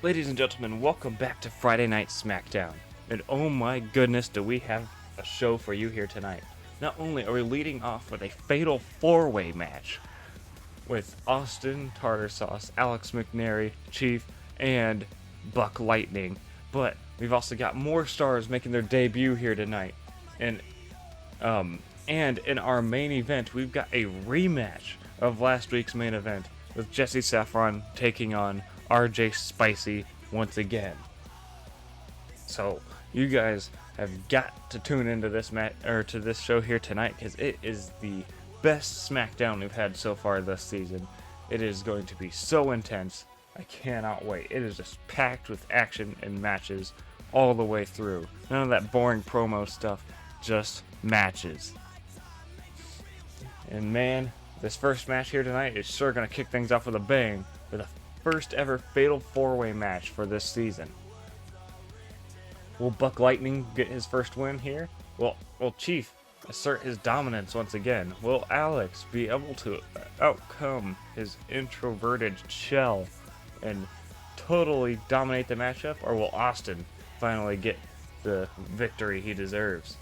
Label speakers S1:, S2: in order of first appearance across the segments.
S1: Ladies and gentlemen, welcome back to Friday Night Smackdown. And oh my goodness, do we have a show for you here tonight. Not only are we leading off with a fatal four-way match with Austin, Tartar Sauce, Alex McNary, Chief, and Buck Lightning, but we've also got more stars making their debut here tonight. And in our main event, we've got a rematch of last week's main event with Jesse Saffron taking on RJ Spicy once again. So you guys have got to tune into this to this show here tonight, because it is the best SmackDown we've had so far this season. It is going to be so intense. I cannot wait. It is just packed with action and matches all the way through. None of that boring promo stuff, just matches. And man, this first match here tonight is sure going to kick things off with a bang, with a first ever fatal four-way match for this season. Will Buck Lightning get his first win here? Will Chief assert his dominance once again? Will Alex be able to outcome his introverted shell and totally dominate the matchup? Or will Austin finally get the victory he deserves?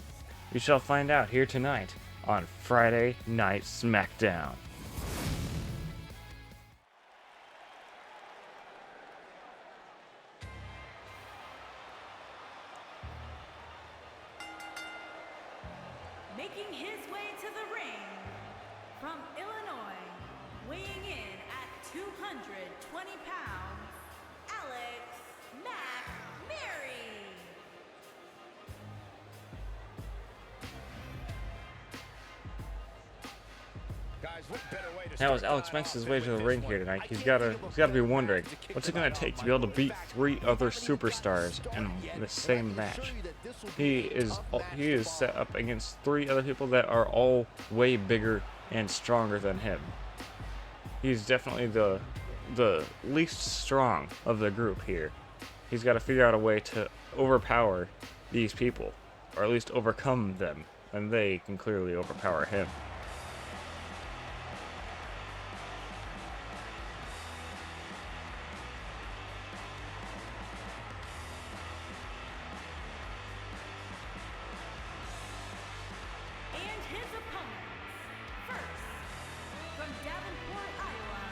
S1: We shall find out here tonight on Friday Night Smackdown.
S2: Making his way to the ring, from Illinois, weighing in at 220 pounds, Alex McNary.
S1: Now, as Alex makes his way to the ring here tonight, he's got to be wondering, what's it going to take to be able to beat three other superstars in the same match? He is set up against three other people that are all way bigger and stronger than him. He's definitely the least strong of the group here. He's got to figure out a way to overpower these people, or at least overcome them, and they can clearly overpower him.
S2: And his opponents, first, from Davenport, Iowa,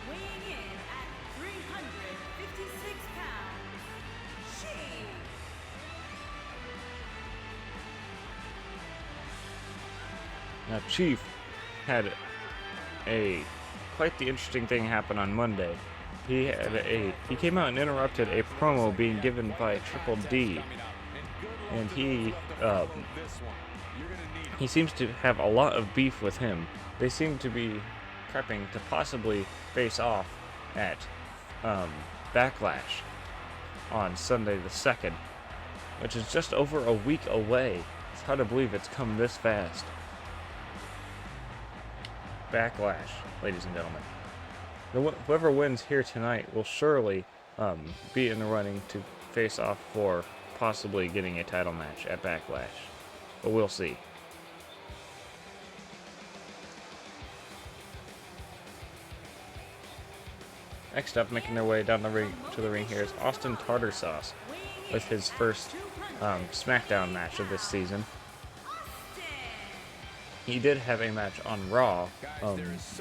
S2: weighing in at 356 pounds, she.
S1: Now, Chief had quite the interesting thing happen on Monday. He came out and interrupted a promo being given by Triple D, and he seems to have a lot of beef with him. They seem to be prepping to possibly face off at Backlash on Sunday the 2nd, which is just over a week away. It's hard to believe it's come this fast. Backlash, ladies and gentlemen. Whoever wins here tonight will surely be in the running to face off for possibly getting a title match at Backlash. But we'll see. Next up, making their way down the ring to the ring here is Austin Tartar Sauce with his first SmackDown match of this season. He did have a match on Raw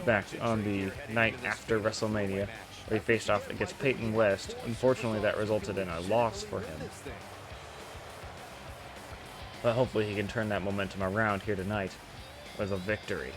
S1: back on the night after WrestleMania, where he faced off against Peyton West. Unfortunately, that resulted in a loss for him. But hopefully he can turn that momentum around here tonight with a victory.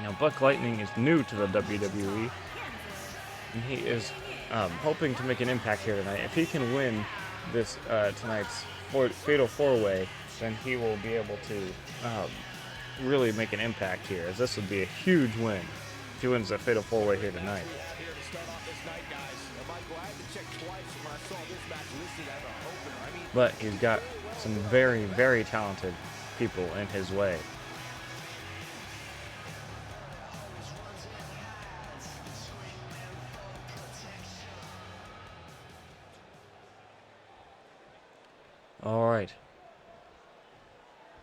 S1: Now, Buck Lightning is new to the WWE, and he is hoping to make an impact here tonight. If he can win this tonight's Fatal 4-Way, then he will be able to really make an impact here, as this would be a huge win if he wins the Fatal 4-Way here tonight. But he's got some very, very talented people in his way. All right.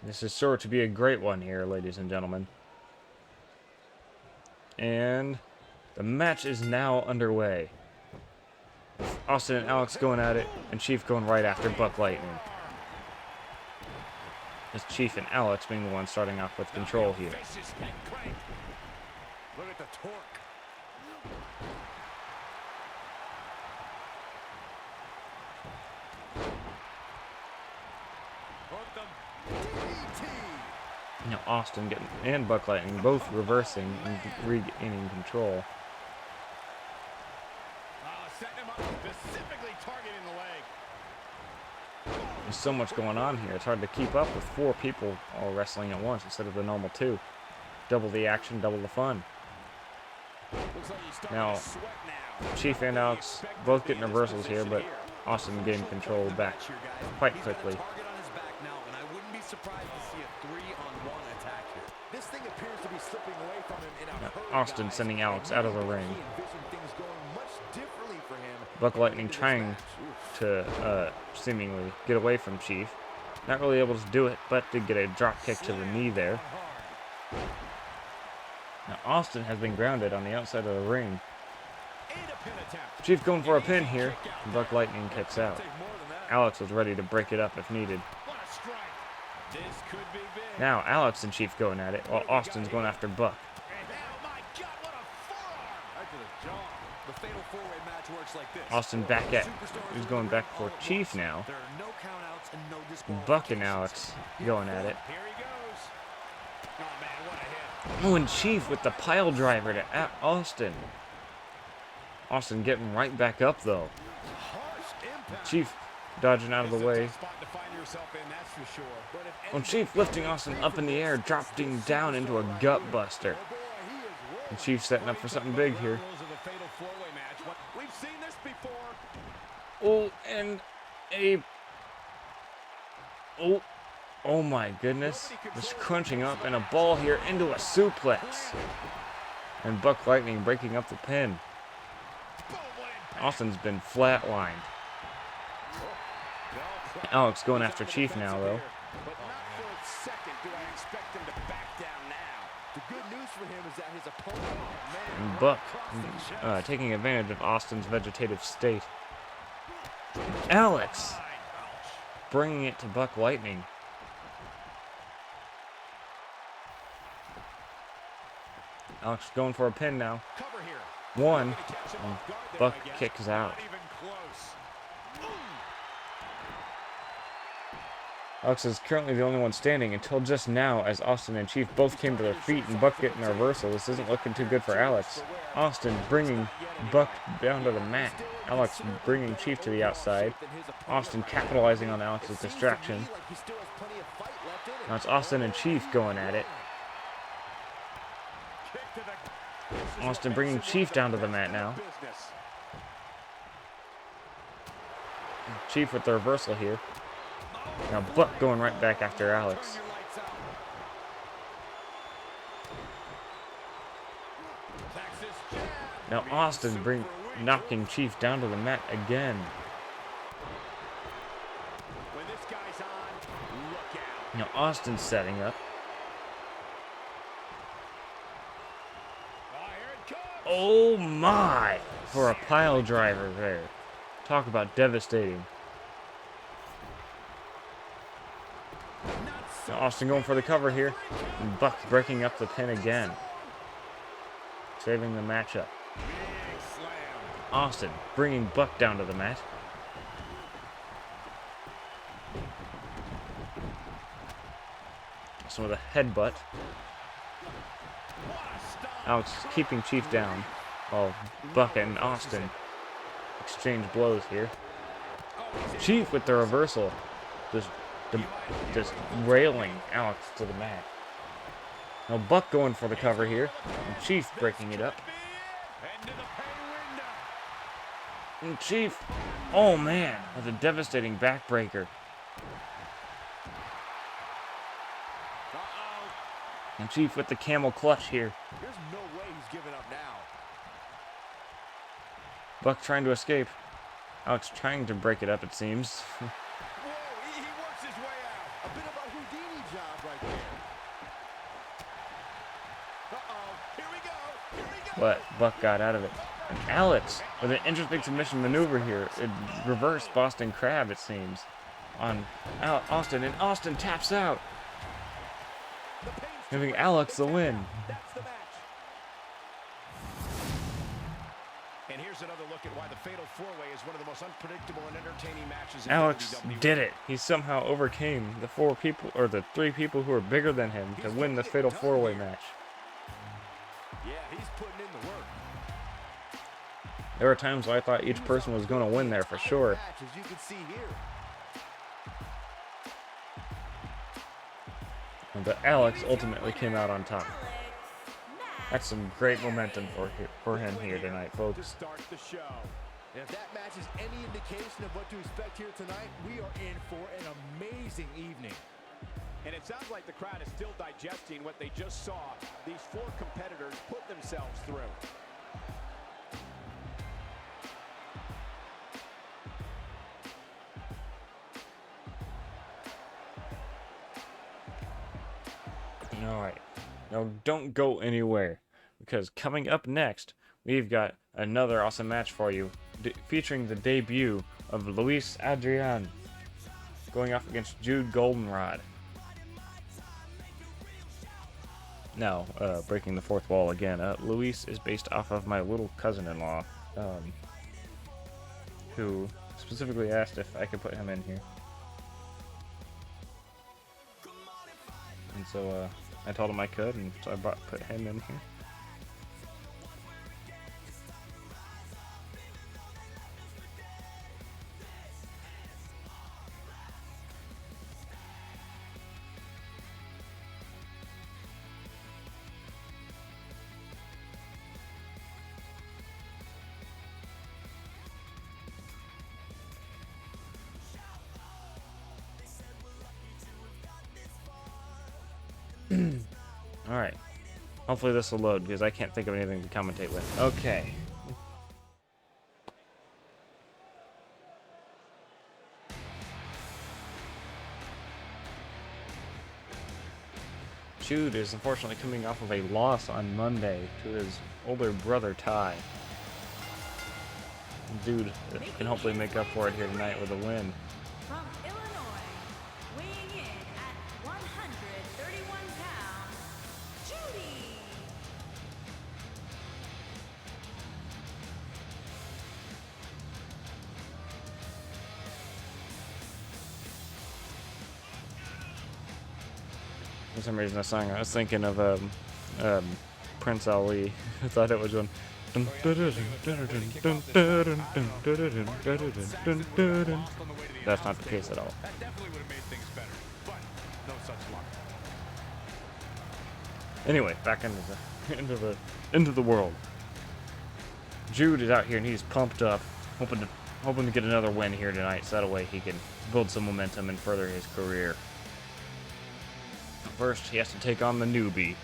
S1: This is sure to be a great one here, ladies and gentlemen. And the match is now underway. Austin and Alex going at it, and Chief going right after Buck Lightning. It's Chief and Alex being the ones starting off with control here.
S3: Look at the torque.
S1: Now Austin getting and Buck Lightning both reversing and regaining control.
S3: Setting him up, specifically targeting the leg.
S1: There's so much going on here. It's hard to keep up with 4 people all wrestling at once instead of the normal 2. Double the action, double the fun. Now, Chief and Alex both getting reversals here, but Austin getting control back quite quickly. Now, Austin sending Alex out of the ring. Buck Lightning trying to seemingly get away from Chief. Not really able to do it, but did get a drop kick to the knee there. Now Austin has been grounded on the outside of the ring. Chief going for a pin here. Buck Lightning kicks out. Alex was ready to break it up if needed. Now Alex and Chief going at it, while Austin's going after Buck. Austin back at, he's going back for Chief now. Buck and Alex going at it. Oh, and Chief with the pile driver to Austin. Austin getting right back up though. Chief dodging out of the way. And Chief lifting Austin up in the air, dropping down into a gut buster. And Chief setting up for something big here. Oh, and a... Oh my goodness. Just crunching up and a ball here into a suplex. And Buck Lightning breaking up the pin. Austin's been flatlined. Alex going after Chief now, though. And Buck taking advantage of Austin's vegetative state. Alex bringing it to Buck Lightning. Alex going for a pin now. 1. And Buck kicks out. Alex is currently the only one standing until just now, as Austin and Chief both came to their feet and Buck getting a reversal. This isn't looking too good for Alex. Austin bringing Buck down to the mat. Alex bringing Chief to the outside. Austin capitalizing on Alex's distraction. Now it's Austin and Chief going at it. Austin bringing Chief down to the mat now. Chief with the reversal here. Now Buck going right back after Alex. Now Austin knocking Chief down to the mat again. Now Austin setting up. Oh my! For a pile driver there. Talk about devastating. Now Austin going for the cover here. And Buck breaking up the pin again. Saving the matchup. Austin bringing Buck down to the mat. Some of the headbutt. Alex keeping Chief down while Buck and Austin exchange blows here. Chief with the reversal. Just railing Alex to the mat. Now Buck going for the cover here. And Chief breaking it up. And Chief, oh man, with a devastating backbreaker. And Chief with the camel clutch here.
S3: There's no way he's giving up now.
S1: Buck trying to escape. Alex trying to break it up, it seems.
S3: Whoa, he works his way out. A bit of a Houdini job right there. Uh-oh, here we go, here we go.
S1: But Buck got out of it. And Alex with an interesting submission maneuver here. It reversed Boston Crab, it seems, on Austin. And Austin taps out, giving Alex the win.
S3: That's the match. And here's another look at why the Fatal 4-Way is one of the most unpredictable and entertaining matches in
S1: Alex
S3: WWE.
S1: did it. He somehow overcame the the three people who are bigger than him to win the Fatal 4-Way match.
S3: Yeah, he's putting in the work.
S1: There were times where I thought each person was going to win there for sure.
S3: As you can see here.
S1: But Alex ultimately came out on top. That's some great momentum for him here tonight,
S3: To
S1: folks.
S3: start the show. And if that match is any indication of what to expect here tonight, we are in for an amazing evening. And it sounds like the crowd is still digesting what they just saw these four competitors put themselves through.
S1: All right. Now, don't go anywhere, because coming up next, we've got another awesome match for you, featuring the debut of Luis Adrian going off against Jude Goldenrod. Now, breaking the fourth wall again, Luis is based off of my little cousin-in-law, who specifically asked if I could put him in here. And so, I told him I could, and so I put him in here. Alright. Hopefully this will load, because I can't think of anything to commentate with. Okay. Jude is unfortunately coming off of a loss on Monday to his older brother, Ty. Dude can hopefully make up for it here tonight with a win.
S2: From Illinois, weighing in at 131 pounds, Judy.
S1: For some reason, the song I was thinking of Prince Ali. I thought it was one. That's not the case at all.
S3: That definitely would have made things better, but no such luck.
S1: Anyway, back into the world. Jude is out here and he's pumped up, hoping to get another win here tonight, so that way he can build some momentum and further his career. First, he has to take on the newbie.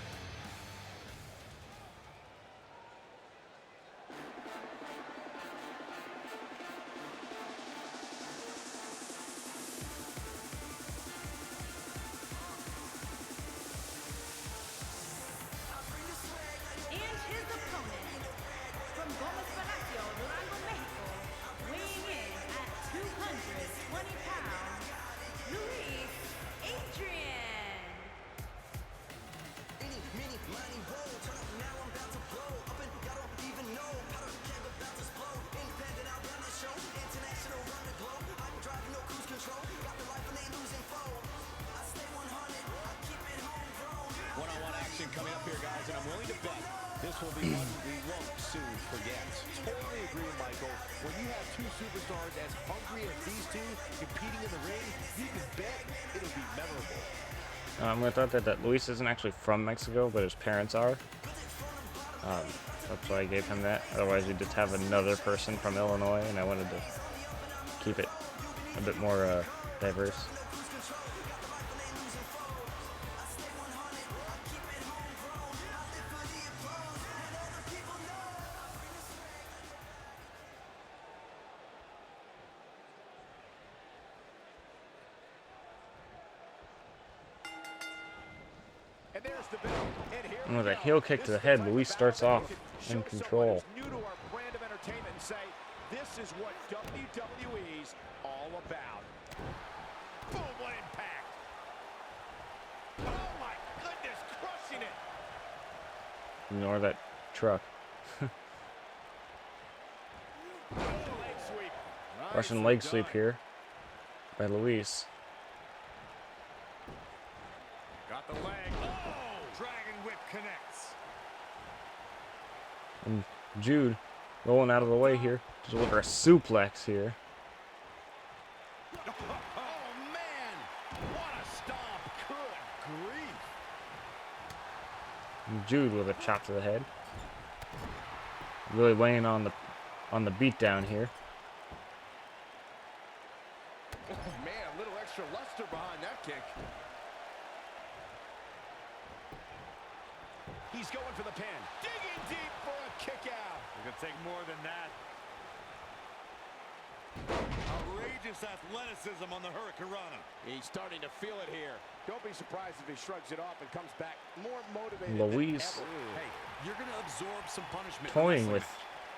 S2: And his opponent, from Gomez Palacio, Durango, Mexico, weighing in at 220 pounds, Luis Adrian.
S3: One-on-one action coming up here, guys, and I'm willing to bet this will be one we won't soon forget. Totally agree with Michael. When you have two superstars as hungry as these two competing in the ring, you can bet it'll be memorable.
S1: I thought that Luis isn't actually from Mexico, but his parents are. That's why I gave him that. Otherwise, we'd just have another person from Illinois, and I wanted to keep it a bit more diverse.
S3: And there's the bell. And here
S1: And with
S3: we
S1: a
S3: go.
S1: heel kick to the
S3: This is
S1: head,
S3: type of
S1: Luis
S3: battle
S1: starts
S3: where
S1: off
S3: we can
S1: in
S3: show
S1: control.
S3: someone who's new to our brand of entertainment and say, this is what WWE's all about. Boom, what impact. Oh my goodness, crushing it.
S1: Ignore that truck.
S3: Leg sweep.
S1: Russian leg sweep here by Luis.
S3: Got the leg. Oh, Dragon Whip connects.
S1: And Jude rolling out of the way here to deliver a suplex here.
S3: Oh man, what a stomp. Good grief.
S1: And Jude with a chop to the head. Really laying on the beat down here.
S3: Oh man, a little extra luster behind that kick. He's going for the pin. Digging deep for a kick out. We're gonna take more than that. Outrageous athleticism on the Hurricanrana. He's starting to feel it here. Don't be surprised if he shrugs it off and comes back more motivated
S1: Luis
S3: than ever. Hey, you're gonna absorb some punishment.
S1: toying with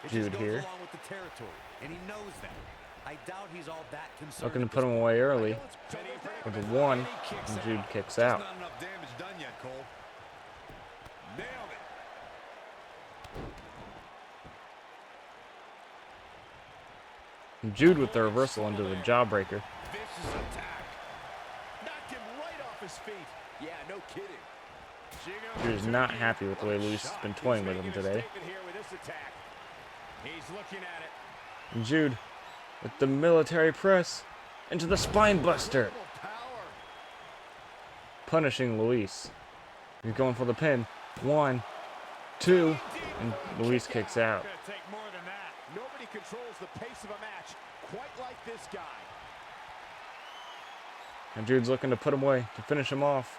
S4: It
S1: Jude
S4: just goes
S1: here.
S4: along with the territory, and he knows that. I doubt he's all that concerned.
S1: Looking to
S4: at
S1: put
S4: this
S1: him
S4: point.
S1: away early
S3: Penny
S1: with a
S3: Bradley.
S1: one,
S3: And he kicks
S1: and Jude
S3: out.
S1: kicks
S4: There's
S1: out.
S4: not enough damage done yet, Cole. Nailed it.
S1: And Jude with the reversal into the jawbreaker.
S3: Vicious attack. Knocked him right off his feet. Yeah, no kidding.
S1: Jude is not happy with the way Luis has been toying with him today.
S3: He's looking at it.
S1: And Jude with the military press into the spine buster,
S3: Power.
S1: punishing Luis. He's going for the pin. 1, 2, and Luis kicks out.
S3: Gonna take more than that. Nobody controls the pace of a match quite like this guy.
S1: And Jude's looking to put him away to finish him off.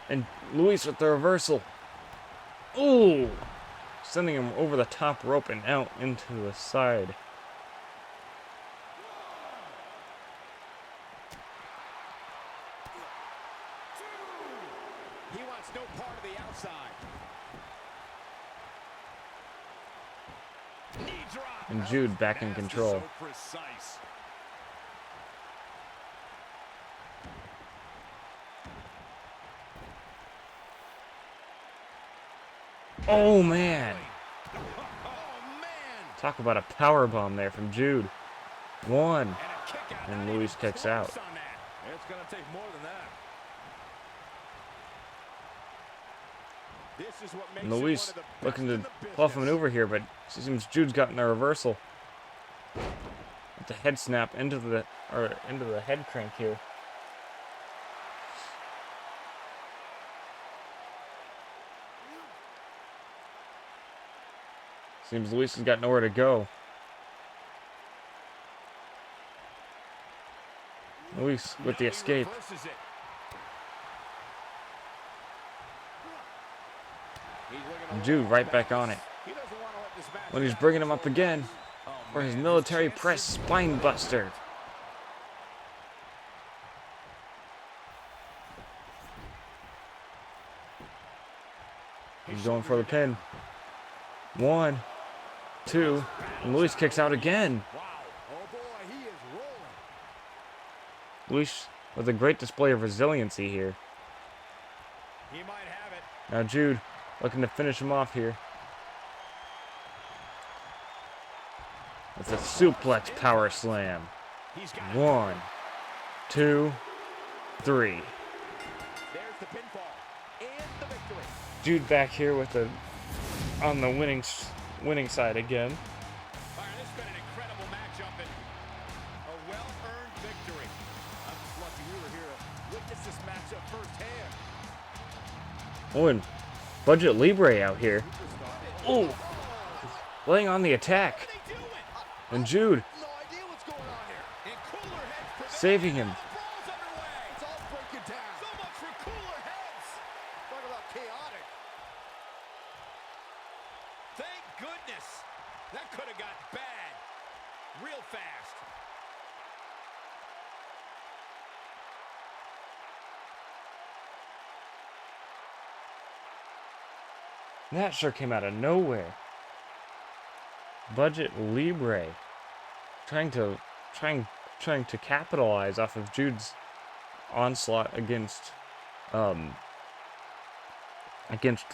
S1: And Luis with the reversal. Ooh! Sending him over the top rope and out into the side.
S3: He wants no part of the outside. Knee drop.
S1: And Jude back in control.
S3: So precise.
S1: Oh man!
S3: Oh man.
S1: Talk about a power bomb there from Jude. 1.
S3: And a kick out.
S1: And
S3: Not
S1: Luis
S3: even
S1: kicks
S3: close
S1: out.
S3: on that. It's gonna take more than that. This is what makes
S1: And
S3: him
S1: Luis
S3: one of the best
S1: looking to
S3: in the
S1: bluff
S3: business.
S1: maneuver here, but it seems Jude's gotten the reversal. With the head snap into the head crank here. Seems Luis has got nowhere to go. Luis with the
S3: Now he
S1: escape.
S3: reverses it. He's looking
S1: And
S3: to
S1: Jude
S3: roll
S1: right back
S3: back.
S1: on it.
S3: He doesn't want to let this match
S1: When he's
S3: get
S1: bringing
S3: out
S1: him
S3: of
S1: up
S3: control.
S1: again
S3: Oh,
S1: for his
S3: man,
S1: military
S3: chances
S1: press
S3: to
S1: spine buster. He's going for the pin. 1, 2, and Luis kicks out again.
S3: Wow. Oh boy, he is rolling.
S1: Luis with a great display of resiliency here.
S3: He might have it.
S1: Now Jude looking to finish him off here. With a suplex power slam.
S3: He's got it.
S1: 1, 2, 3.
S3: There's the pinfall and the victory.
S1: Jude back here with the on the winning side again.
S3: All right, this has been an incredible matchup and a well-earned victory. I'm just lucky we were here to witness this matchup firsthand.
S1: Oh, and Budget Libre out here. Oh, laying on the attack. And Jude
S3: No idea what's going on here. And cooler heads
S1: saving him.
S3: brawl's underway. It's all breaking down. So much for cooler heads. Talk about chaotic. Thank goodness. That could have got bad real fast.
S1: That sure came out of nowhere. Budget Libre trying to capitalize off of Jude's onslaught against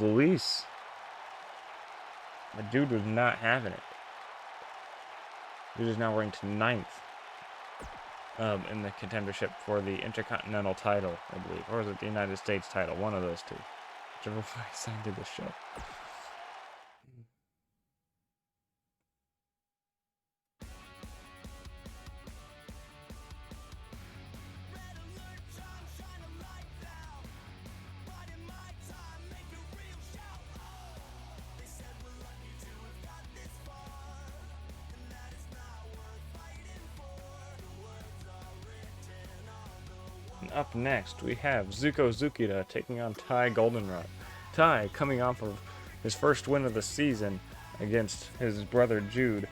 S1: Luis. But Jude was not having it. Jude is now ranked 9th in the contendership for the Intercontinental title, I believe. Or is it the United States title? One of those two. Whichever one I signed to this show. Up next, we have Zuko Zukida taking on Ty Goldenrod. Ty coming off of his first win of the season against his brother Jude.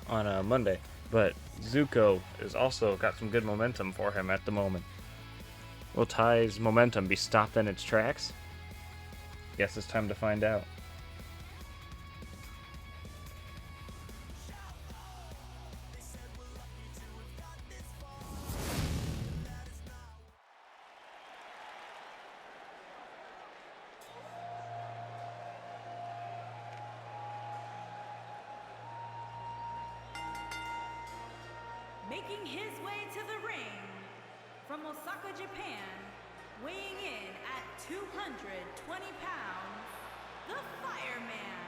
S1: On Monday. But Zuko has also got some good momentum for him at the moment. Will Ty's momentum be stopped in its tracks? Guess it's time to find out.
S2: Making his way to the ring from Osaka, Japan, weighing in at 220 pounds, the Fireman.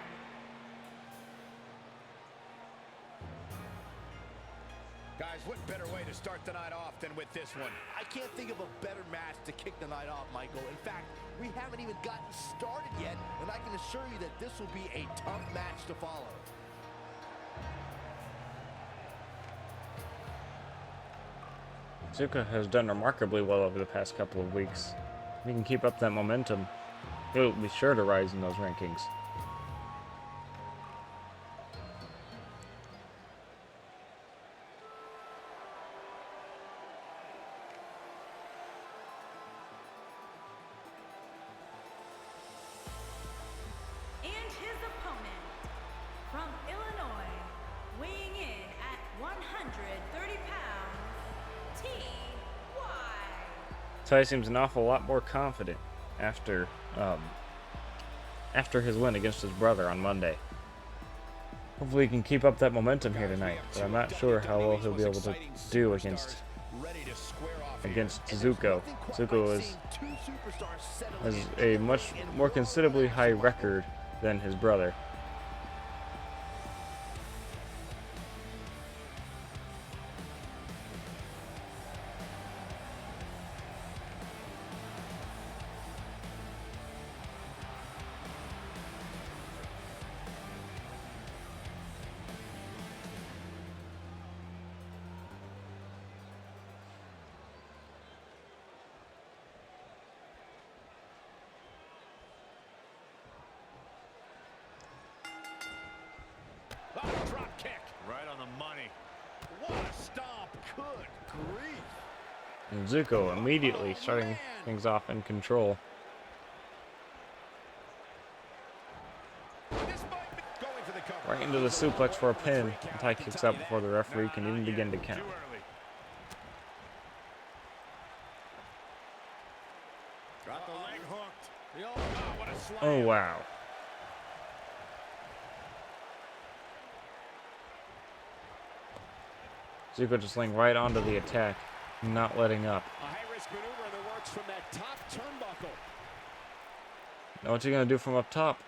S3: Guys, what better way to start the night off than with this one? I can't think of a better match to kick the night off, Michael. In fact, we haven't even gotten started yet, and I can assure you that this will be a tough match to follow.
S1: Zuka has done remarkably well over the past couple of weeks. If he can keep up that momentum, he'll be sure to rise in those rankings.
S2: And his opponent from Illinois, weighing in at 130 pounds, T.Y.
S1: Ty seems an awful lot more confident after his win against his brother on Monday. Hopefully he can keep up that momentum here tonight, but I'm not sure how well he'll be able to do against Zuko. Zuko has a much more considerably high record than his brother.
S3: Oh, drop kick. Right on the money. What a stomp. Good grief.
S1: And Zuko immediately starting things off in control.
S3: This might be going for the cover.
S1: Right into the suplex for a pin. Ty kicks out before the referee can even begin to count.
S3: Got the leg hooked. Oh, what a slam.
S1: Oh, wow. Zuko just laying right onto the attack, not letting up.
S3: A high-risk maneuver in the works from that top turnbuckle.
S1: Now what's he gonna do from up top?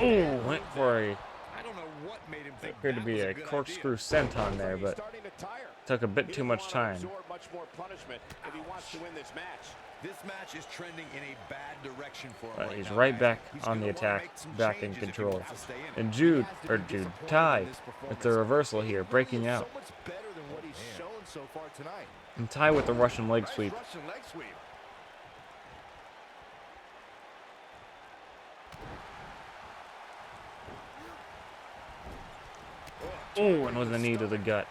S1: Oh, went for a
S3: I don't know what
S4: made him think
S1: Appeared to
S4: that
S1: be
S4: was
S1: a
S4: good
S1: corkscrew
S4: idea.
S1: senton there, but
S3: Starting to tire.
S1: took a bit
S3: He
S1: too
S3: doesn't
S1: much
S3: want to
S1: time.
S3: absorb much more punishment if he wants to win this match.
S4: This match is trending in a bad direction for him
S1: But
S4: right
S1: he's
S4: now,
S1: right
S4: guys.
S1: back
S4: He's
S1: on the
S4: gonna wanna
S1: attack,
S4: make some
S1: back in
S4: changes if he
S1: control.
S4: wants to stay in it.
S1: And
S3: He has to be
S1: Jude,
S3: disappointed
S1: Ty
S3: in this
S1: with the
S3: performance.
S1: reversal
S3: He
S1: here,
S3: really
S1: breaking
S3: is
S1: out.
S3: so much better than what he's shown so far tonight.
S1: And Ty with the Russian leg
S3: Nice
S1: sweep.
S3: Russian leg sweep.
S1: Oh, and with a knee to the gut.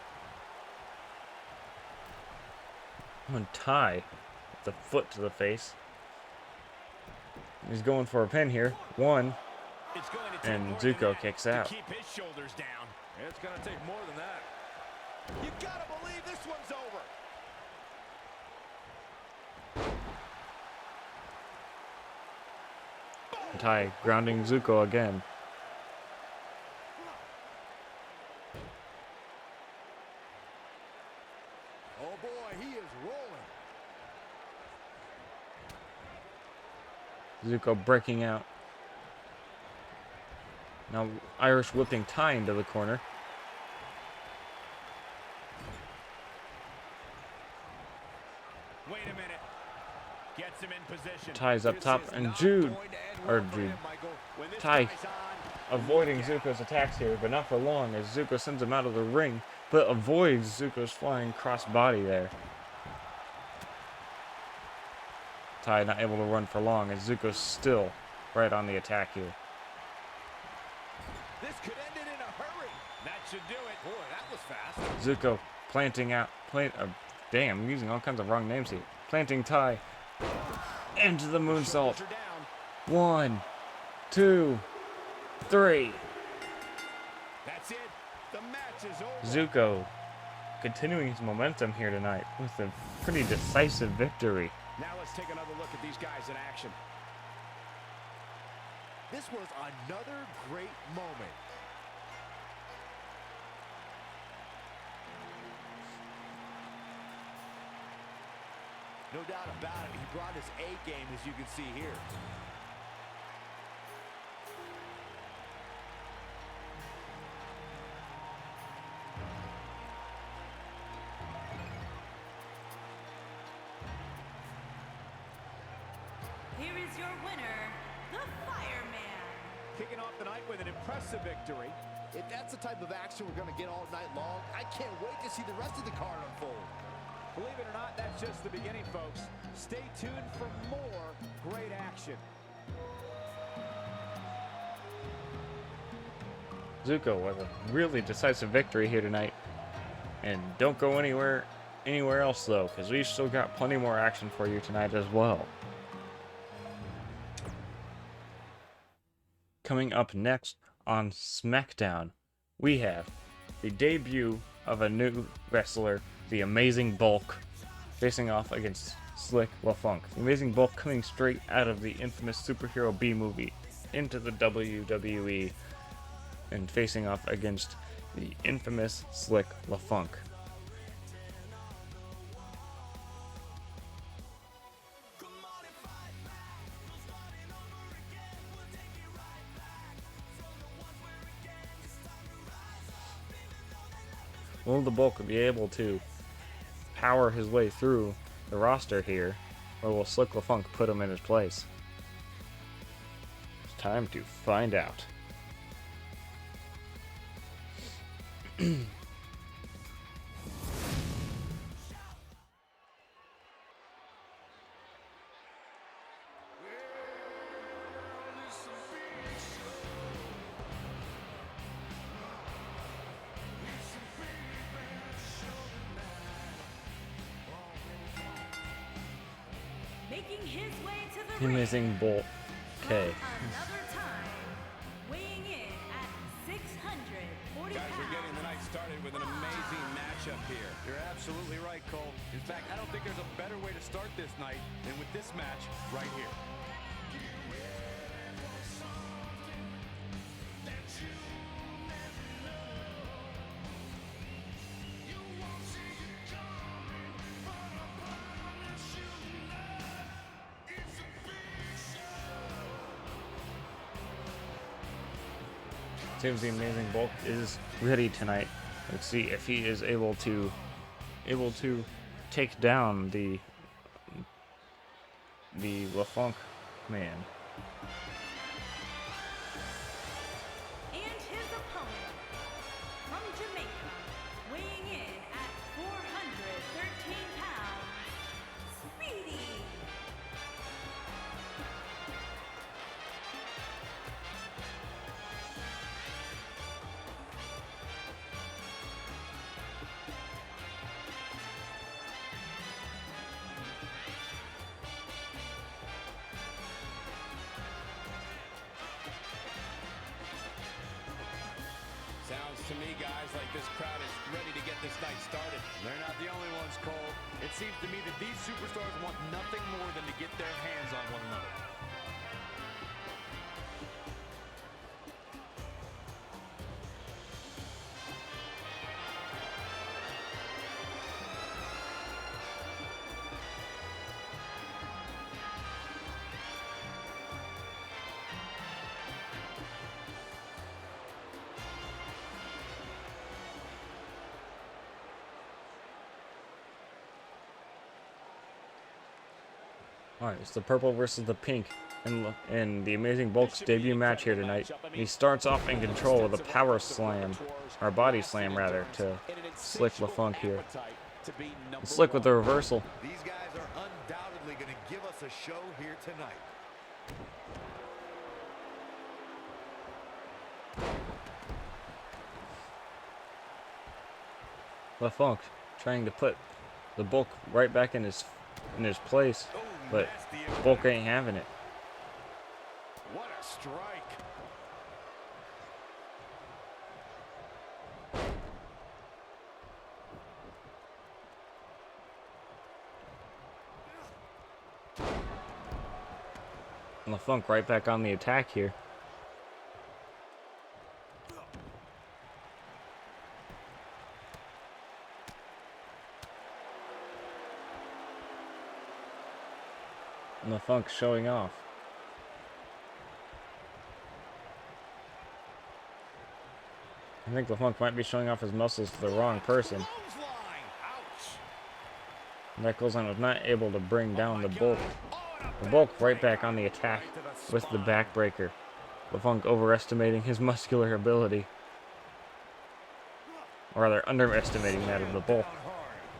S1: And Ty with the foot to the face. He's going for a pin here. One.
S3: It's going to take
S1: And
S3: more than
S1: Zuko
S3: that
S1: kicks
S3: to
S1: out.
S3: keep his shoulders down. It's going to take more than that. You gotta believe this one's over.
S1: Ty grounding Zuko again.
S3: Oh boy, he is rolling.
S1: Zuko breaking out. Now Irish whipping Ty into the corner.
S3: Wait a minute. Gets him in position.
S1: Ty's up
S3: This
S1: top,
S3: is
S1: and
S3: not
S1: Jude,
S3: going to end
S1: or
S3: well for
S1: Jude,
S3: him, Michael. When this
S1: Ty
S3: guy's on,
S1: avoiding Zuko's attacks here, but not for long as Zuko sends him out of the ring, but avoids Zuko's flying crossbody there. Ty not able to run for long as Zuko's still right on the attack here.
S3: this could end it in a hurry. That should do it. Boy, that was fast.
S1: Zuko planting out, damn, I'm using all kinds of wrong names here. Planting Ty into the moonsault.
S3: Shoulders are down.
S1: 1, 2, 3.
S3: That's it. The match is over.
S1: Zuko continuing his momentum here tonight with a pretty decisive victory.
S3: Now let's take another look at these guys in action. This was another great moment. No doubt about it, he brought his A game, as you can see here.
S2: Here is your winner, the Fireman.
S3: Kicking off the night with an impressive victory.
S5: If that's the type of action we're going to get all night long, I can't wait to see the rest of the card unfold.
S3: Believe it or not, that's just the beginning, folks. Stay tuned for more great action.
S1: Zuko with a really decisive victory here tonight. And don't go anywhere else though, because we've still got plenty more action for you tonight as well. Coming up next on Smackdown, we have the debut of a new wrestler, the Amazing Bulk, facing off against Slick LaFunk. The Amazing Bulk coming straight out of the infamous superhero B movie into the WWE and facing off against the infamous Slick LaFunk. Will the Bulk be able to power his way through the roster here, or will Slick LaFunk put him in his place? It's time to find out.
S2: Making his way to the
S1: The
S2: ring.
S1: Amazing Bulk. Okay.
S2: Another time, weighing in at 640
S3: Guys, we're getting the
S2: pounds.
S3: night started with an amazing matchup here.
S4: You're absolutely right, Cole. In fact, I don't think there's a better way to start this night than with this match right here.
S1: Seems the Amazing Bulk is ready tonight. Let's see if he is able to take down the LaFunk man.
S2: And his opponent from Jamaica, weighing in at 413 pounds, Speedy.
S3: Sounds to me, guys, like this crowd is ready to get this night started.
S4: They're not the only ones, Cole. It seems to me that these superstars want nothing more than to get their hands on one another.
S1: Alright, it's the purple versus the pink in the Amazing Bulk's debut match here tonight. He starts off in control with a power slam, or a body slam rather, to Slick LaFunk here. And Slick with the reversal.
S5: These guys are undoubtedly going to give us a show here tonight.
S1: LaFunk trying to put the Bulk right back in his place, but Bulk ain't having it.
S5: What a strike.
S1: And LaFunk right back on the attack here. And LaFunk showing off. I think LaFunk might be showing off his muscles to the wrong person. And that goes on with not able to bring down the Bulk. The Bulk right back on the attack with the backbreaker. LaFunk overestimating his muscular ability. Or rather, underestimating that of the Bulk.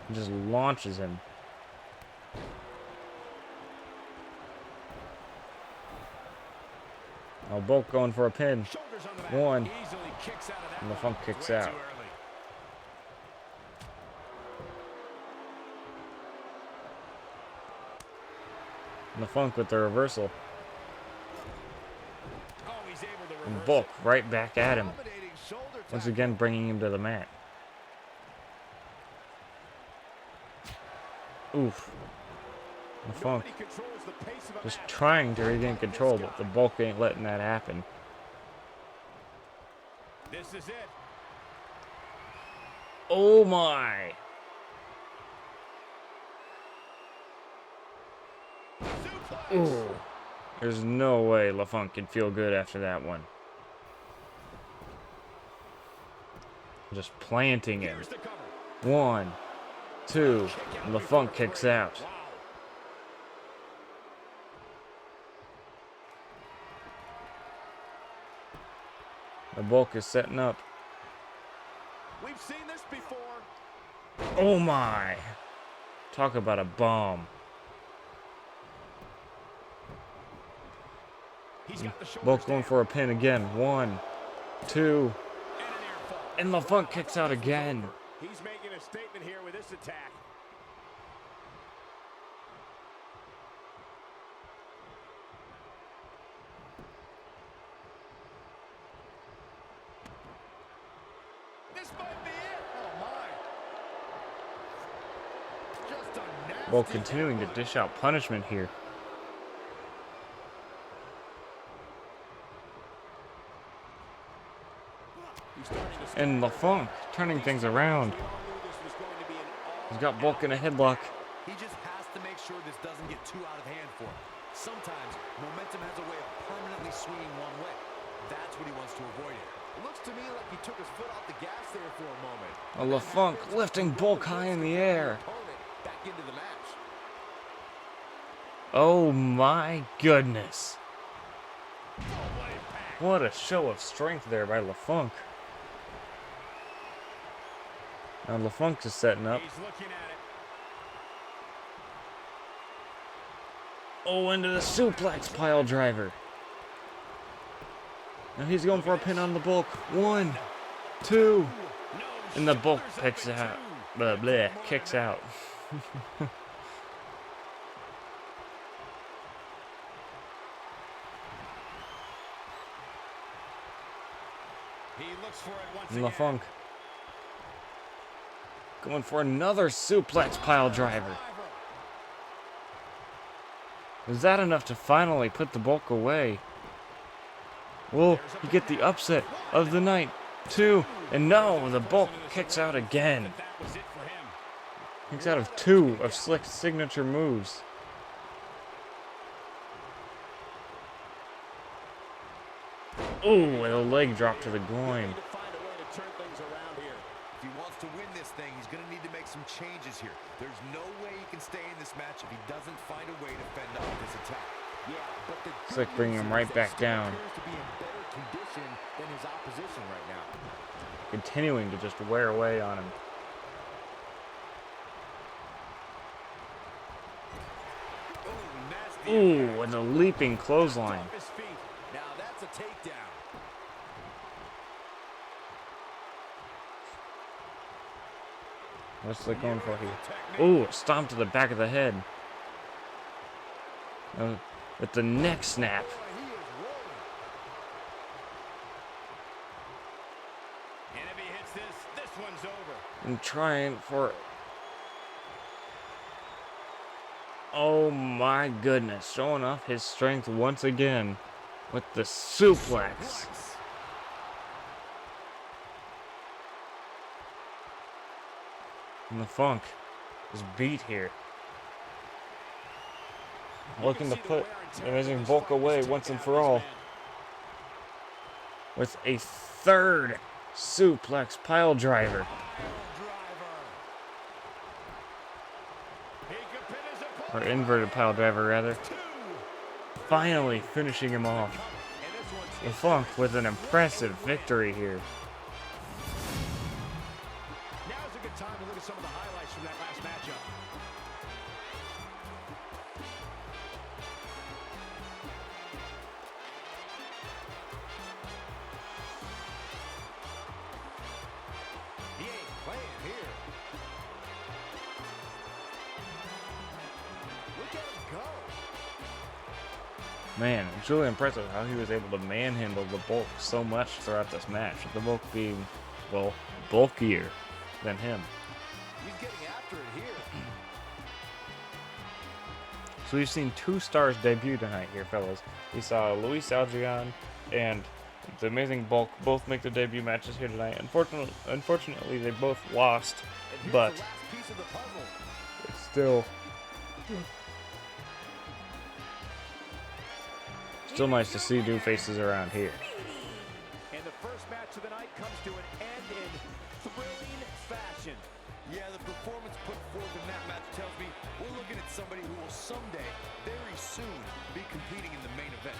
S1: He just launches him. Now Bulk going for a pin. One. And LaFunk kicks out. And LaFunk with the reversal. And Bulk right back at him. Once again bringing him to the mat. Oof. LaFunk just trying to regain control, but the Bulk ain't letting that happen.
S3: This is it.
S1: Oh my! Ooh. There's no way LaFunk can feel good after that one. Just planting him. 1, 2, and LaFunk kicks out. The Bulk is setting up.
S3: We've seen this before.
S1: Oh my! Talk about a bomb. Bulk going for a pin again. 1, 2, and LaFunk kicks out again.
S3: He's making a statement here with this attack. This might be it. Oh my. Just a nasty
S1: Bulk continuing to dish out punishment here. And LaFunk turning things around. He's got Bulk in a headlock.
S4: He just has to make sure this doesn't get too out of hand for him. Sometimes momentum has a way of permanently swinging one way. That's what he wants to avoid here.
S5: It looks to me like he took his foot off the gas there for a moment.
S1: A LaFunk lifting Bulk high in the air.
S5: Back into the match.
S1: Oh my goodness. What a show of strength there by LaFunk. Now LaFunk is setting up.
S3: He's looking at it.
S1: Oh, into the suplex pile driver. Now he's going for a pin on the Bulk. 1, 2. And the Bulk picks out. Blah, blah, kicks out.
S3: He looks for it once
S1: And
S3: again.
S1: LaFunk going for another suplex pile driver. Is that enough to finally put the Bulk away? Will he get the upset of the night? 2. And no, the Bulk kicks out again.
S3: That was it for him.
S1: Kicks out of 2 of Slick's signature moves. Ooh, and a leg drop to the groin.
S5: Need to find a way to turn things around here.
S4: If he wants to win this thing, he's going to need to make some changes here. There's no way he can stay in this match if he doesn't find a way to fend off this attack.
S5: Yeah, but the
S1: Slick bringing him right back down.
S5: appears to be in better condition than his opposition right now.
S1: Continuing to just wear away on him.
S4: Nasty.
S1: Ooh, and a leaping clothesline.
S5: Off his feet. Now that's a takedown.
S1: What's Slick going for here? Ooh, stomp to the back of the head. With the neck snap.
S5: Boy, he is rolling.
S3: And if he hits this one's over.
S1: And trying for... Oh my goodness. Showing off his strength once again. With the suplex. And the Funk is beat here. Looking to put the Amazing Bulk away once and for all. With a third suplex pile driver. Or inverted pile driver, rather. Finally finishing him off. The Funk with an impressive victory here.
S3: Now's a good time to look at some of the highlights from that last matchup. He ain't playing here.
S5: Look at him go.
S1: Man, it's really impressive how he was able to manhandle the Bulk so much throughout this match. The Bulk being, well, bulkier than him.
S5: He's getting after it here.
S1: So we've seen 2 stars debut tonight here, fellas. We saw Luis Algion and the Amazing Bulk both make their debut matches here tonight. Unfortunately, they both lost,
S5: And here's
S1: but
S5: the last piece of the puzzle.
S1: it's still nice to see new faces around here.
S3: And the first match of the night comes to an end in thrilling fashion.
S4: Yeah, the performance put forth in that match tells me we're looking at somebody who will someday, very soon, be competing in the main event.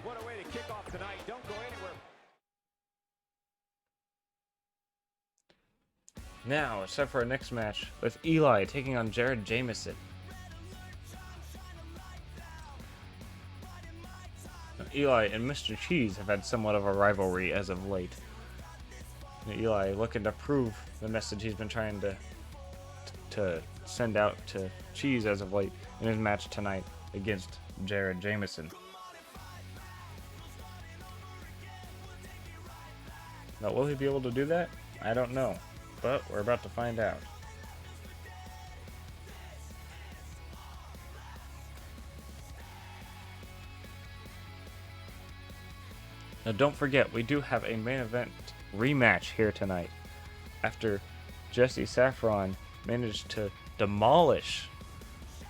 S3: What a way to kick off tonight. Don't go anywhere.
S1: Now, it's time for our next match with Eli taking on Jared Jameson. Now, Eli and Mr. Cheese have had somewhat of a rivalry as of late. Now, Eli looking to prove the message he's been trying to send out to Cheese as of late in his match tonight against Jared Jameson. Now, will he be able to do that? I don't know, but we're about to find out. Now, don't forget, we do have a main event rematch here tonight. After Jesse Saffron managed to demolish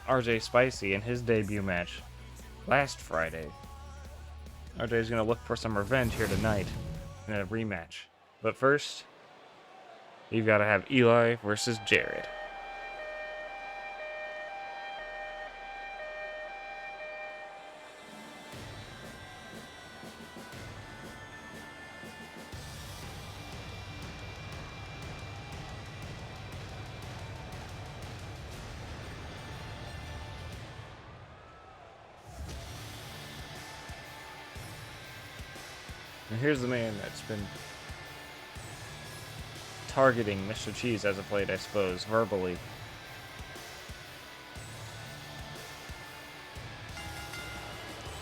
S1: RJ Spicy in his debut match last Friday. RJ is going to look for some revenge here tonight in a rematch. But first, you've got to have Eli versus Jared. And here's the man that's been targeting Mr. Cheese as of late, I suppose, verbally.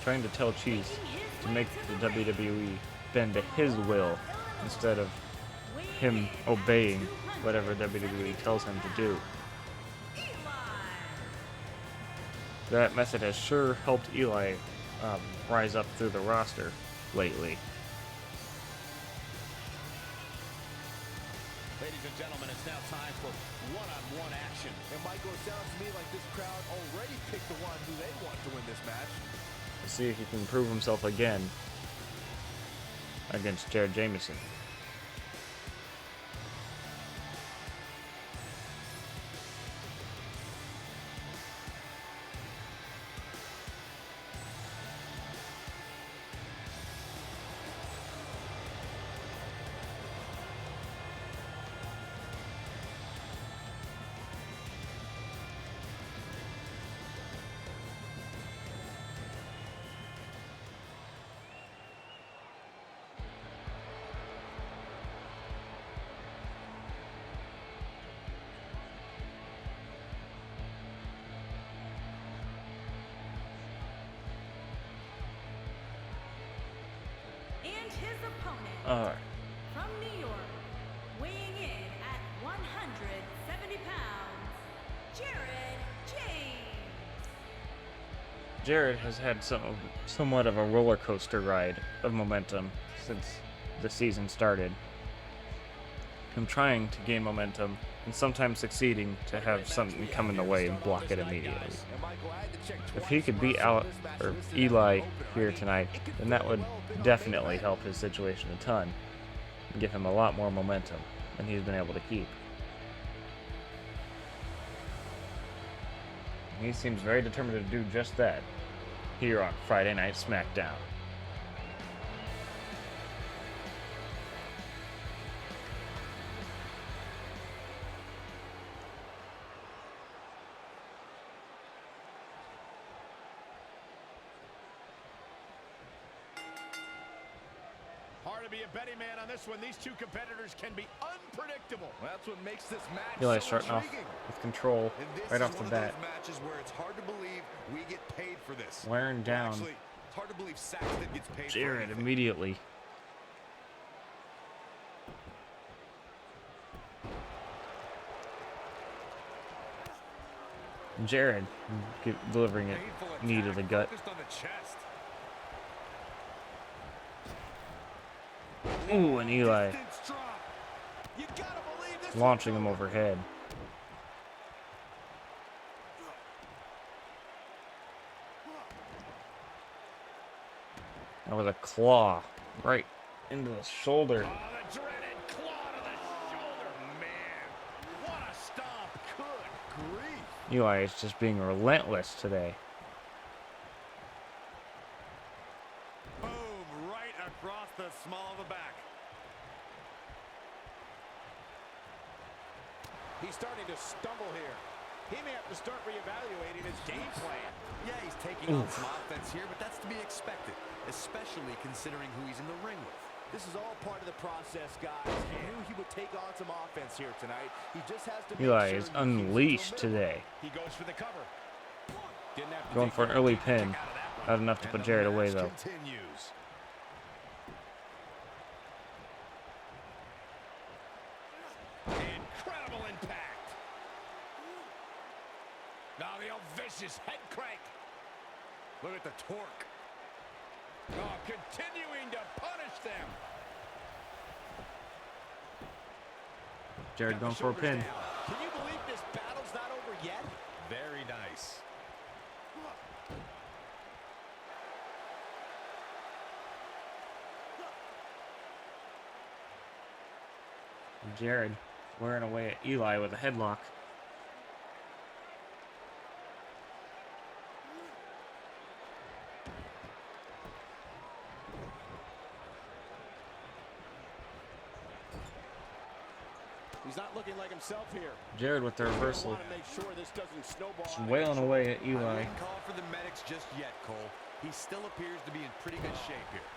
S1: Trying to tell Cheese to make the WWE bend to his will instead of him obeying whatever WWE tells him to do. That method has sure helped Eli rise up through the roster lately.
S3: Ladies and gentlemen, it's now time for one-on-one action.
S5: And Michael, it sounds to me like this crowd already picked the one who they want to win this match.
S1: Let's see if he can prove himself again against Jared Jameson.
S2: And his opponent,
S1: Alright.
S2: from New York, weighing in at 170 pounds, Jared James.
S1: Jared has had somewhat of a roller coaster ride of momentum since the season started. Him trying to gain momentum and sometimes succeeding to have something come in the way and block it immediately. If he could beat Eli here tonight, then that would definitely help his situation a ton and give him a lot more momentum than he's been able to keep. He seems very determined to do just that here on Friday Night Smackdown.
S3: Hard to be a betting man on this one. These two competitors can be unpredictable.
S4: Well, that's what makes this match
S1: Eli
S4: so
S1: starting off
S4: intriguing.
S1: with control
S4: And this
S1: right
S4: is
S1: off the
S4: one of
S1: bat.
S4: those matches where it's hard to believe we get paid for this.
S1: Wearing down
S4: Actually, it's hard to believe Saxton gets paid for
S1: Jared
S4: anything.
S1: immediately. Jared delivering it
S4: Painful
S1: knee to
S4: attack
S1: the gut.
S4: focused on the chest.
S1: Ooh, and Eli
S4: Distance drop. You gotta believe this
S1: launching
S4: one's
S1: him
S4: over.
S1: overhead. That was a claw right into the shoulder.
S3: Oh, the dreaded claw to the shoulder. Man, what a stomp. Good grief.
S1: Eli is just being relentless today.
S4: Boom, right across the small of the back.
S3: He's starting to stumble here. He may have to start reevaluating his game plan.
S4: Yeah, he's taking on some offense here, but that's to be expected, especially considering who he's in the ring with.
S5: This is all part of the process, guys. He knew he would take on some offense here tonight. He just has to make
S1: Eli
S5: sure
S1: is
S5: he keeps it to a
S1: unleashed
S5: minimum.
S1: today.
S3: He goes for the cover. Didn't have to
S1: Going
S3: take
S1: for an
S3: long
S1: early
S3: to kick
S1: pin.
S3: out of that one.
S1: Not enough to
S4: And
S1: put
S4: the
S1: Jared away,
S4: match
S1: though.
S4: continues.
S3: Incredible impact. Now the old vicious head crank.
S4: Look at the torque.
S3: Oh, continuing to punish them.
S1: Jared
S3: Got the
S1: going for a
S3: shoulders
S1: pin.
S3: down. Can you believe this battle's not over yet?
S4: Very nice.
S1: Jared wearing away at Eli with a headlock.
S3: He's not looking like himself here.
S1: Jared with the reversal.
S3: Want to make sure this doesn't snowball
S1: Just
S3: out of
S1: wailing
S3: control.
S1: away at
S4: I
S1: Eli.
S4: wouldn't call for the medics just yet, Cole. He still appears to be in pretty good shape here.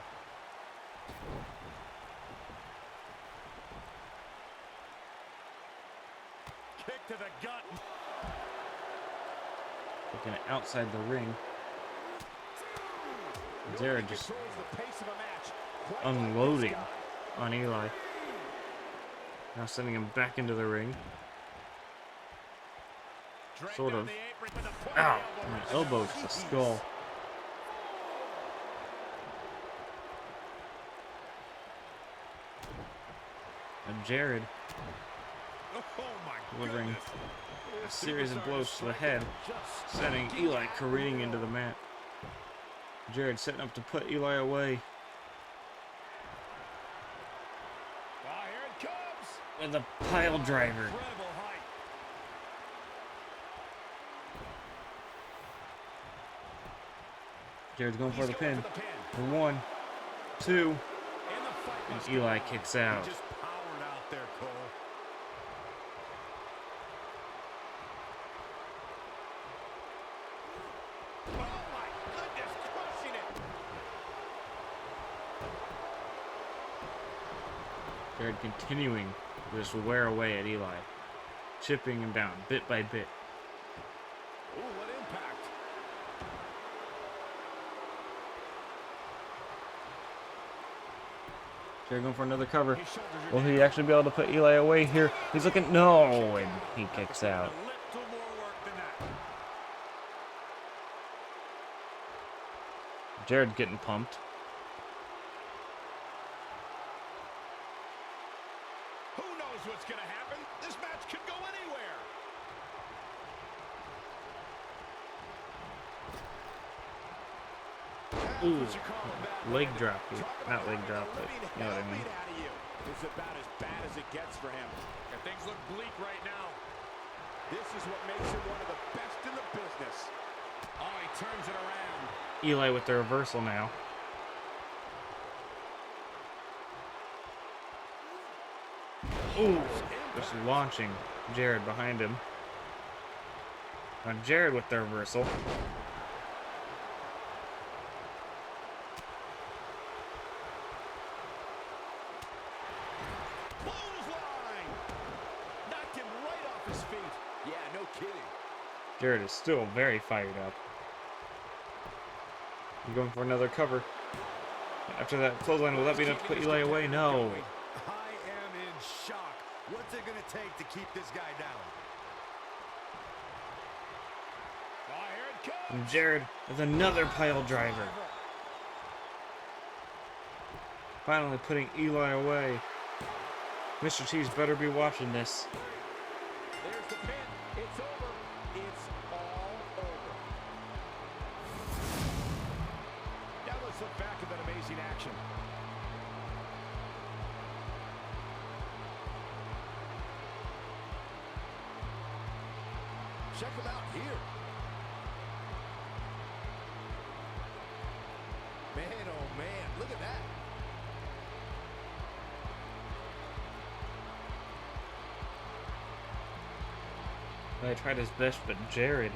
S3: Kick to the gut.
S1: Looking outside the ring. Jared just
S3: Controls the pace of a match. Quite
S1: unloading
S3: like this guy.
S1: on Eli. Now sending him back into the ring.
S3: Dragged
S1: Sort
S3: down
S1: of.
S3: the apron with a point
S1: Ow!
S3: elbow.
S1: An elbow to the skull. And Jared
S3: Oh my
S1: delivering
S3: goodness.
S1: a series of blows to the head,
S3: Just
S1: sending Eli careening into the mat. Jared setting up to put Eli away
S3: ah, here it comes.
S1: with a pile driver.
S3: Incredible height.
S1: Jared's going for
S3: He's
S1: the
S3: going
S1: pin.
S3: for the pin.
S1: For 1, 2,
S3: And the fight must
S1: and
S3: go
S1: Eli
S3: on.
S1: kicks out.
S3: He just powered out there, Cole. Oh my goodness, crushing it.
S1: Jared continuing to just wear away at Eli, chipping him down bit by bit.
S3: Ooh, what impact.
S1: Jared going for another cover.
S3: His shoulders are
S1: Will
S3: down.
S1: he actually be able to put Eli away here? He's looking, no, and he kicks out.
S3: A little more work than that.
S1: Jared getting pumped.
S3: Who knows what's going to happen? This match could go anywhere.
S1: Ooh,
S3: That's what you call a bad
S1: leg
S3: win.
S1: drop.
S3: Talk
S1: Not
S3: about
S1: leg
S3: knocking
S1: drop,
S3: the
S1: but
S3: living
S1: you know what I
S3: hell
S1: mean.
S3: beat out of you. It's about as bad as it gets for him. And things look bleak right now. This is what makes him one of the best in the business. Oh, he turns it around.
S1: Eli with the reversal now. Ooh, just launching Jared behind him. Now Jared with the reversal.
S3: Clothesline! Knocked him right off his feet. Yeah, no kidding.
S1: Jared is still very fired up. He's going for another cover. After that clothesline, will that be enough to put Eli away? No.
S4: I am in shock. What's it going to take to keep this guy down?
S3: Oh, here it comes.
S1: And Jared with another pile driver. Finally putting Eli away. Mr. T's better be watching this.
S3: There's the pin. It's over. It's all over. Now let's look back at that amazing action. Check him out here. Man, oh man, look at that.
S1: I tried his best, but Jared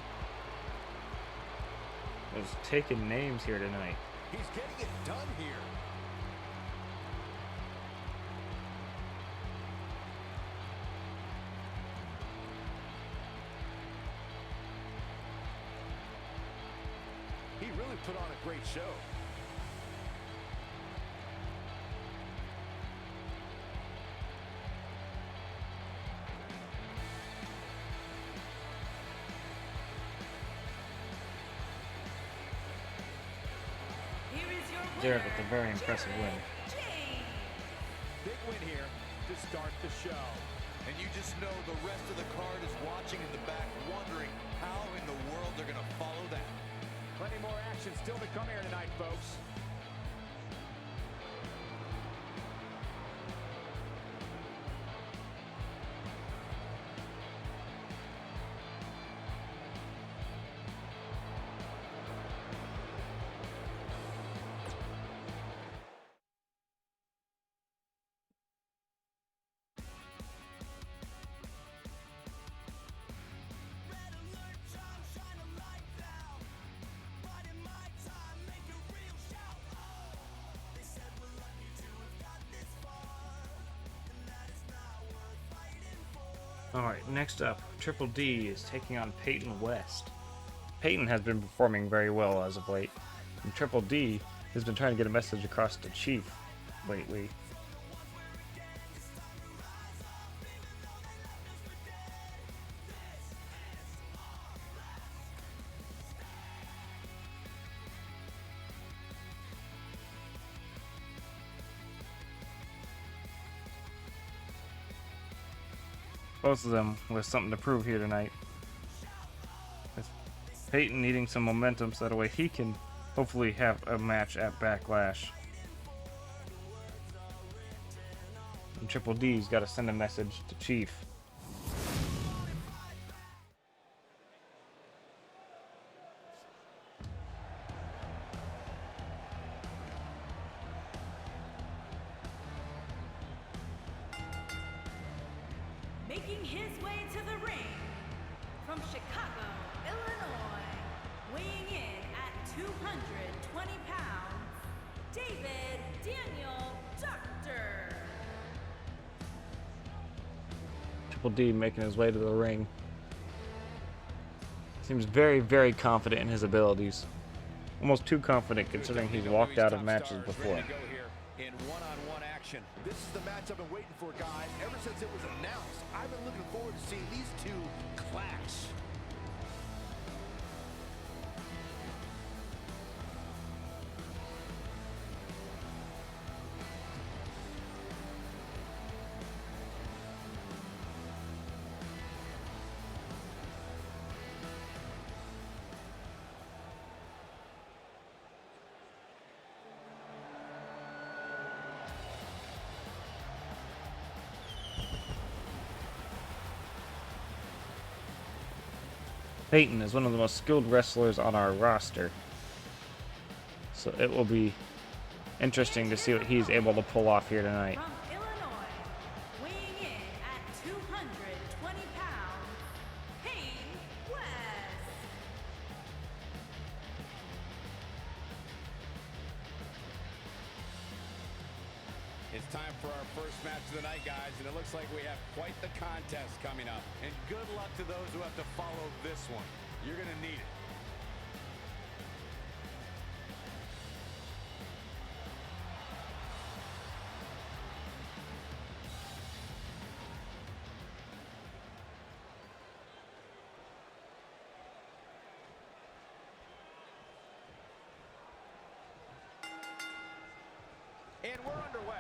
S1: was taking names here tonight.
S3: He's getting it done here. He really put on a great show.
S2: Here is your
S1: Jared
S2: winner,
S1: with a very impressive win.
S2: Jared.
S3: Big win here to start the show.
S4: And you just know the rest of the card is watching in the back, wondering how in the world they're going to follow that.
S3: Plenty more action still to come here tonight, folks.
S1: Alright, next up, Triple D is taking on Peyton West. Peyton has been performing very well as of late, and Triple D has been trying to get a message across to Chief lately. Both of them with something to prove here tonight. With Peyton needing some momentum so that way he can hopefully have a match at Backlash. And Triple D's got to send a message to Chief.
S2: Making his way to the ring from Chicago, Illinois, weighing in at 220 pounds, David Daniel Doctor.
S1: Triple D making his way to the ring. Seems very, very confident in his abilities. Almost too confident considering he's walked out of matches before.
S3: In one-on-one action.
S5: This is the match I've been waiting for, guys. Ever since it was announced, I've been looking forward to seeing these two clash.
S1: Peyton is one of the most skilled wrestlers on our roster, so it will be interesting to see what he's able to pull off here tonight.
S2: From Illinois, weighing in at 220 pounds, Peyton West.
S3: It's time for our first match of the night, guys, and it looks like we have quite the contest coming up. And good luck to those who have to follow this one. You're going to need it. And we're underway.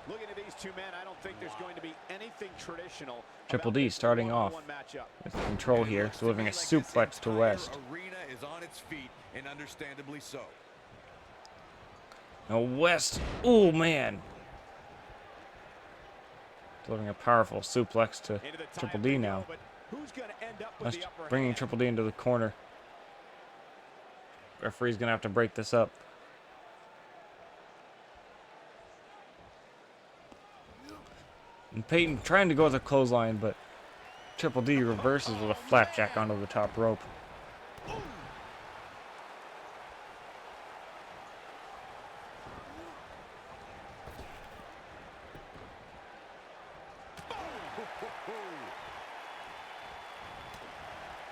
S3: Looking at these two men, I don't think there's going to be anything traditional.
S1: Triple D starting off with control here, delivering a suplex to West.
S4: Arena is on its feet, and understandably so.
S1: Now West, oh man, delivering a powerful suplex to Triple D now. West bringing Triple D into the corner. Referee's gonna have to break this up. And Peyton trying to go with a clothesline, but Triple D reverses with a flapjack onto the top rope.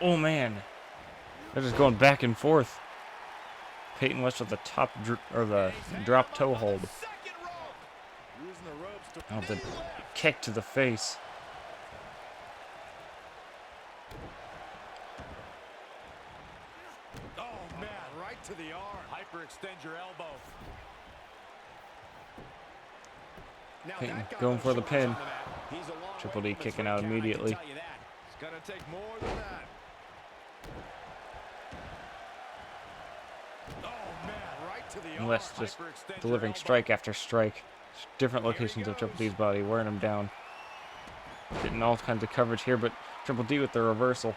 S1: Oh man, they're just going back and forth. Peyton West with the top or the drop toe hold. Oh, the kick to the face.
S3: Oh, man, right to the arm. Hyperextend your elbow.
S1: Peyton going for the pin. Triple D kicking out immediately.
S3: It's going to take more than that. Oh, man, right to the arm.
S1: And West just delivering strike after strike. Different locations of Triple D's body, wearing him down. Getting all kinds of coverage here, but Triple D with the reversal.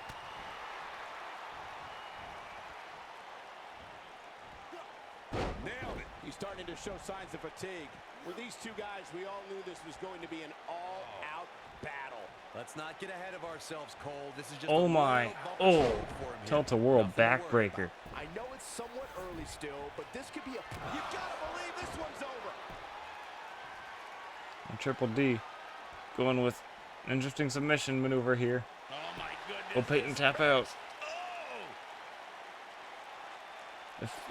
S3: Nailed it. He's starting to show signs of fatigue. With these two guys, we all knew this was going to be an all-out battle.
S4: Let's not get ahead of ourselves, Cole. This is just
S1: Oh my, oh, tilt-a-whirl backbreaker.
S5: I know it's somewhat early still, but this could be a... You gotta believe this one's over.
S1: And Triple D going with An interesting submission maneuver here.
S3: Oh my goodness.
S1: Will Peyton tap out?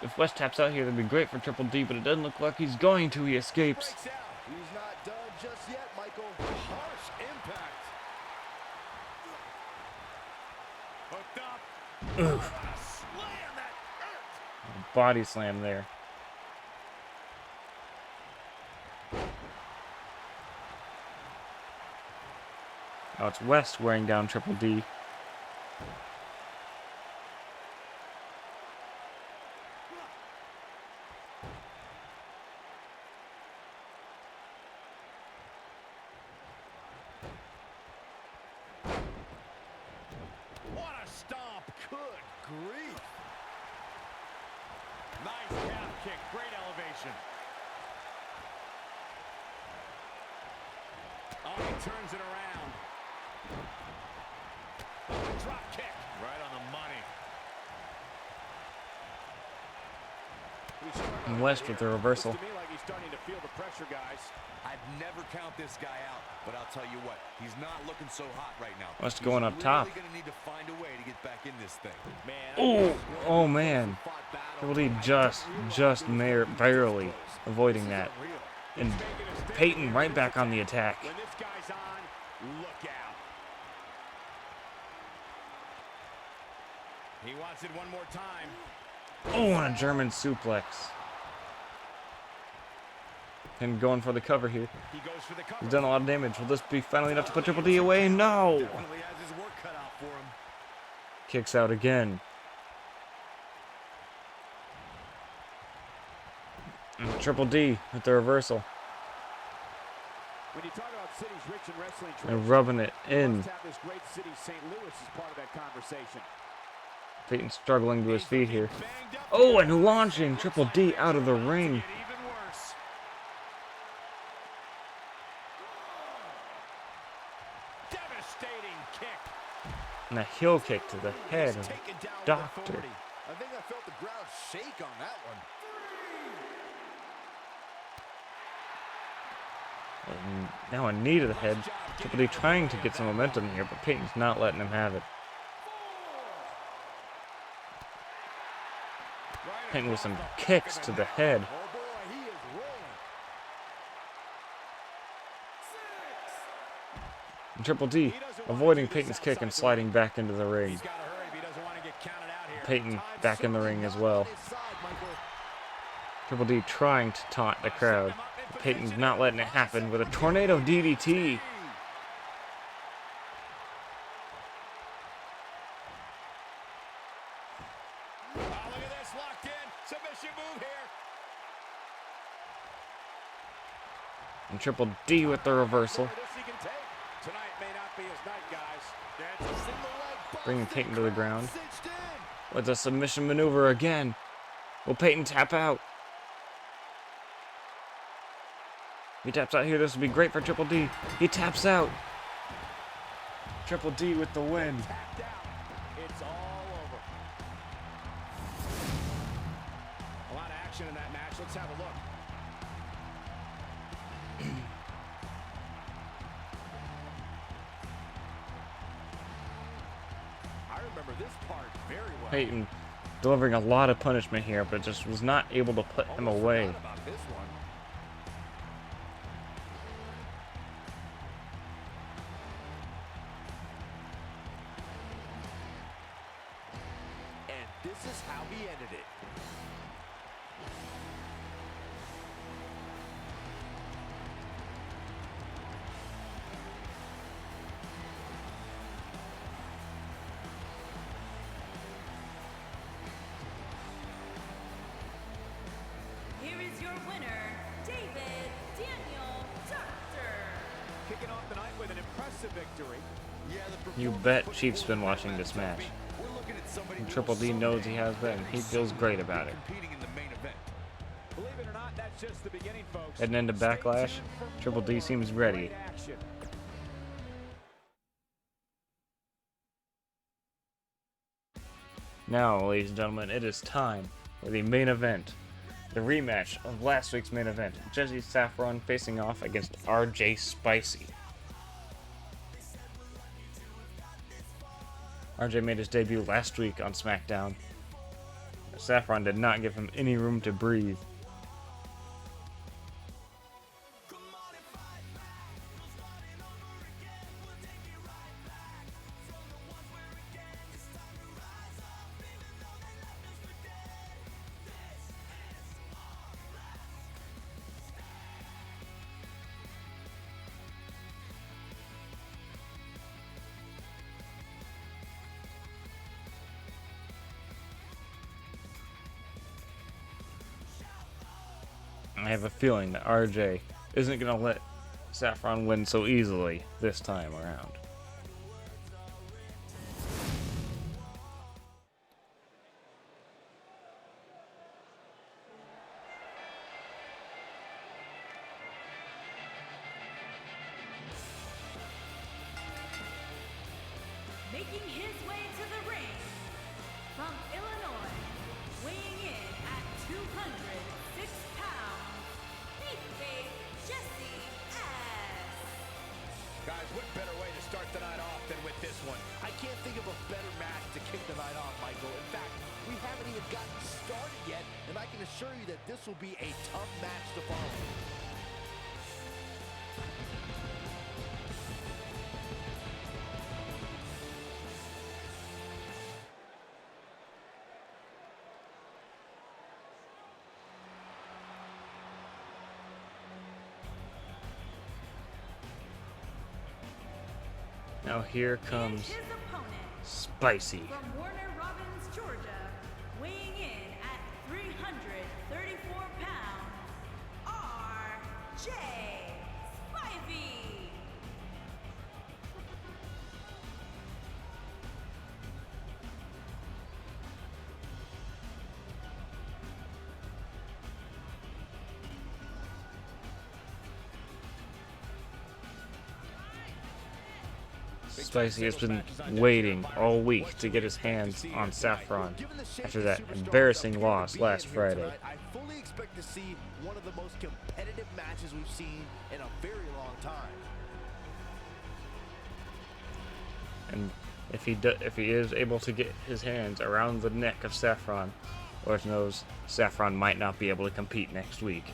S1: If West taps out here, that'd be great for Triple D, but it doesn't look like he's going to. He escapes.
S5: Breaks out. He's not done just yet, Michael. Harsh impact.
S3: Hooked up.
S1: Ugh.
S3: What a slam that hurt.
S1: Body slam there. Now it's West wearing down Triple D.
S3: What a stomp.
S5: Good grief.
S3: Nice calf kick. Great elevation. Oh, he turns it around. Oh, drop kick. Right on the money.
S1: And West with the reversal.
S3: Looks to me like he's starting to feel the pressure, guys.
S4: I'd never count this guy out, but I'll tell you what, he's not looking so hot right now.
S1: West going up top.
S4: He's really gonna need to find a way to get back in this thing.
S3: Man,
S1: Oh man. Triple D just barely avoiding that. And Peyton right back on the attack.
S3: when this guy's on, look out. He wants it one more time.
S1: Oh, and a German suplex. And going for the cover here.
S3: He goes for the cover.
S1: He's done a lot of damage. Will this be finally enough to put Triple D away? No!
S4: Definitely has his work cut out for him.
S1: Kicks out again. And Triple D with the reversal.
S3: When you talk about cities rich in wrestling
S1: And
S3: tradition,
S1: rubbing it
S3: you
S1: in.
S3: must have this great city, St. Louis, as part of that conversation.
S1: Peyton struggling to his feet here.
S3: Banged up
S1: Oh, and launching Triple D out of the ring.
S3: Get even worse. Devastating kick.
S1: And a heel kick to the head of
S5: Taken down with
S1: Doctor.
S5: authority. I think I felt the ground shake on that one.
S1: And now a knee to the head. Triple D trying to get some momentum here, but Peyton's not letting him have it. Peyton with some kicks to the head.
S5: Oh boy, he is rolling.
S1: And Triple D avoiding Peyton's kick and sliding back into the ring.
S3: He's got to hurry if he doesn't want to get counted out here.
S1: Peyton back in the ring as well.
S5: His side, Michael.
S1: Triple D trying to taunt the crowd. Peyton's not letting it happen with a tornado DDT.
S3: Oh, look at this, locked in. Submission move here.
S1: And Triple D with the reversal.
S3: This he can take. Tonight may not be his night, guys.
S5: That's a single leg.
S1: Bringing Peyton to the ground.
S5: Cinched in.
S1: With a submission maneuver again. Will Peyton tap out? He taps out here. This would be great for Triple D. He taps out. Triple D with the win.
S3: Tapped out. It's all over. A lot of action in that match. Let's have a look.
S5: I remember this part very well.
S1: Peyton delivering a lot of punishment here, but just was not able to put him
S5: Almost
S1: away.
S5: forgot about this one. And this is how he ended it.
S2: Here is your winner, David Daniel Doctor.
S3: Kicking off the night with an impressive victory.
S4: Yeah, the
S1: You
S4: performance
S1: bet
S4: put
S1: Chief's
S4: forth
S1: been
S4: in
S1: watching
S4: that
S1: this match.
S4: We're looking at somebody
S1: And
S4: who
S1: Triple
S4: will
S1: D knows
S4: someday
S1: he has been.
S4: very
S1: He feels
S4: soon
S1: great
S4: be
S1: about it.
S4: competing in the main event.
S3: Believe it or not, that's just the beginning, folks.
S1: Heading into
S3: Stay
S1: Backlash,
S3: tuned for
S1: Triple D
S3: more
S1: seems ready.
S3: great action.
S1: Now, ladies and gentlemen, it is time for the main event. The rematch of last week's main event. Jesse Saffron facing off against RJ Spicy. RJ made his debut last week on SmackDown. Saffron did not give him any room to breathe. I have a feeling that RJ isn't going to let Saffron win so easily this time around.
S2: Making his way to the ring from Illinois, weighing in at 206 pounds, AquaLeaderJesse.
S3: Guys, what better way to start the night off than with this one?
S5: I can't think of a better match to kick the night off, Michael. In fact, we haven't even gotten started yet, and I can assure you that this will be a tough match to follow.
S1: Now here
S2: And
S1: comes
S2: his opponent
S1: Spicy.
S2: from Warner Robins, Georgia, weighing in at 334 pounds, RJ Spivey.
S1: Spicy has been waiting all week to get his hands on Saffron after that embarrassing loss last Friday.
S5: I fully expect to see one of the most competitive matches we've seen in a very long time.
S1: And if he is able to get his hands around the neck of Saffron, Lord knows Saffron might not be able to compete next week.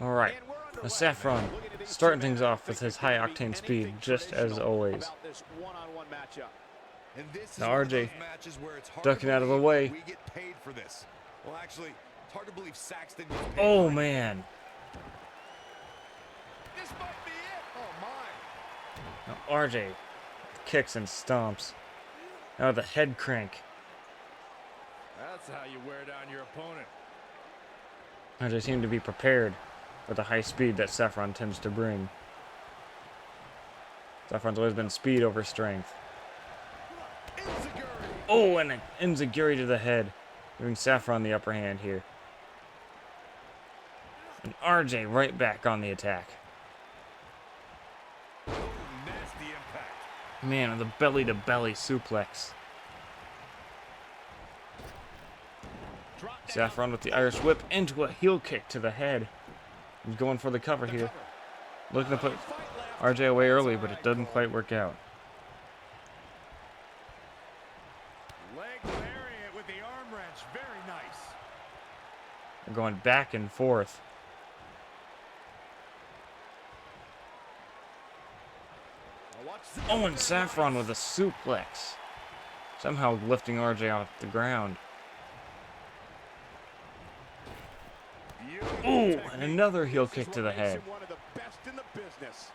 S1: Alright, now Saffron starting things off with his high octane speed, just as always.
S4: And this is
S1: Now
S4: one of
S1: RJ
S4: those matches where it's hard
S1: ducking
S4: to
S1: out of the
S4: believe
S1: way.
S4: we get paid for this. Well, actually, it's hard to believe Saxton gets paid
S1: Oh
S4: for it.
S1: man!
S4: This might be it. Oh my.
S1: Now RJ kicks and stomps. Now the head crank.
S3: That's how you wear down your opponent.
S1: RJ seemed to be prepared for the high speed that Saffron tends to bring. Saffron's always been speed over strength. Oh, and an enziguri to the head, giving Saffron the upper hand here. And RJ right back on the attack.
S4: Nasty impact.
S1: Man, with a belly-to-belly suplex. Saffron with the Irish whip into a heel kick to the head. He's going for the cover here. Looking to put RJ away early, but it doesn't quite work out.
S3: Leg lariat with the arm wrench. Very nice.
S1: They're going back and forth. Oh, and Saffron with a suplex. Somehow lifting RJ off the ground. Oh, and another heel kick to the head.
S3: One of the best in the business.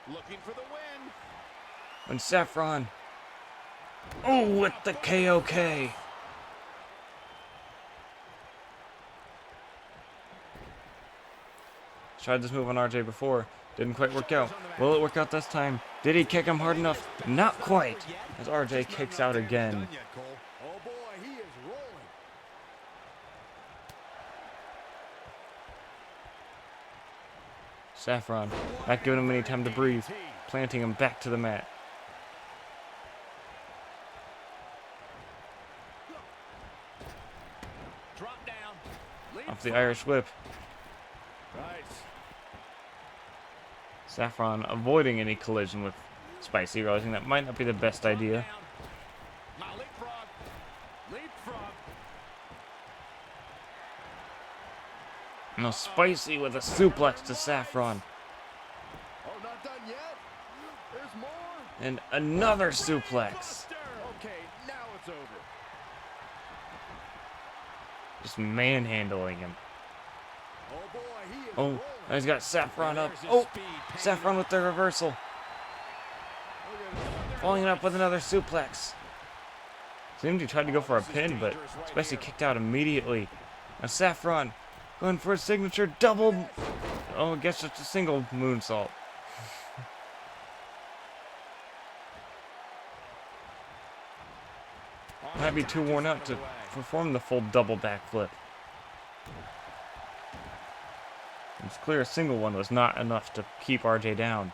S3: Looking for the win.
S1: And Saffron. Oh, with the KOK. tried this move on RJ before. Didn't quite work out. Will it work out this time? Did he kick him hard enough? Not quite. As RJ kicks out again.
S5: Oh boy, he is rolling.
S1: Saffron, not giving him any time to breathe, planting him back to the mat.
S3: Drop down.
S1: Off the Irish whip.
S3: Nice.
S1: Saffron avoiding any collision with Spicy, realizing that might not be the best idea.
S3: Now leapfrog. Leapfrog.
S1: Now Spicy with a suplex to Saffron.
S5: Oh, not done yet. There's more.
S1: And another suplex.
S5: Okay, now it's over.
S1: Just manhandling him.
S5: Oh boy, he is
S1: Oh,
S5: rolling.
S1: now he's got Saffron up. Oh, Saffron with the reversal. Following it up with another suplex. Seemed he tried to go for a pin, but Spicy kicked out immediately. Now Saffron going for a signature double. Oh, I guess just a single moonsault. Might be too worn out to perform the full double backflip. It's clear a single one was not enough to keep RJ down.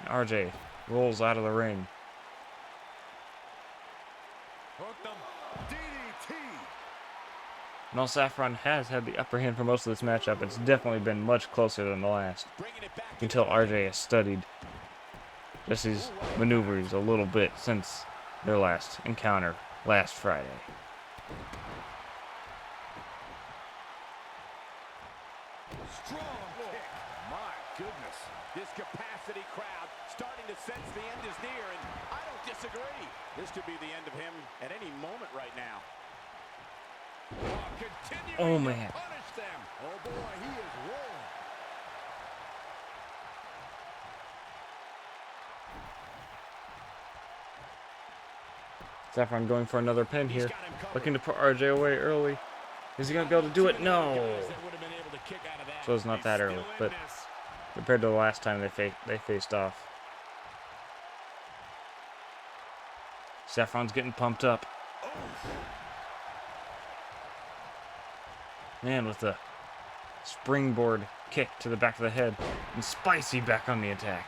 S1: RJ rolls out of the ring.
S3: Hooked him.
S5: DDT.
S1: And while Saffron has had the upper hand for most of this matchup, it's definitely been much closer than the last.
S3: Bringing it back.
S1: Until RJ has studied Jesse's maneuvers a little bit since their last encounter last Friday.
S3: Strong kick. My goodness. This capacity crowd starting to sense the end is near, and I don't disagree. This could be the end of him at any moment right now.
S1: Oh, man.
S3: To punish them.
S5: Oh boy, he is rolling.
S1: Saffron going for another pin here. Looking to put RJ away early. Is he going to be able to do it? No. So it's not that early, but compared to the last time they faced off. Saffron's getting pumped up. Man, with the springboard kick to the back of the head. And Spicy back on the attack.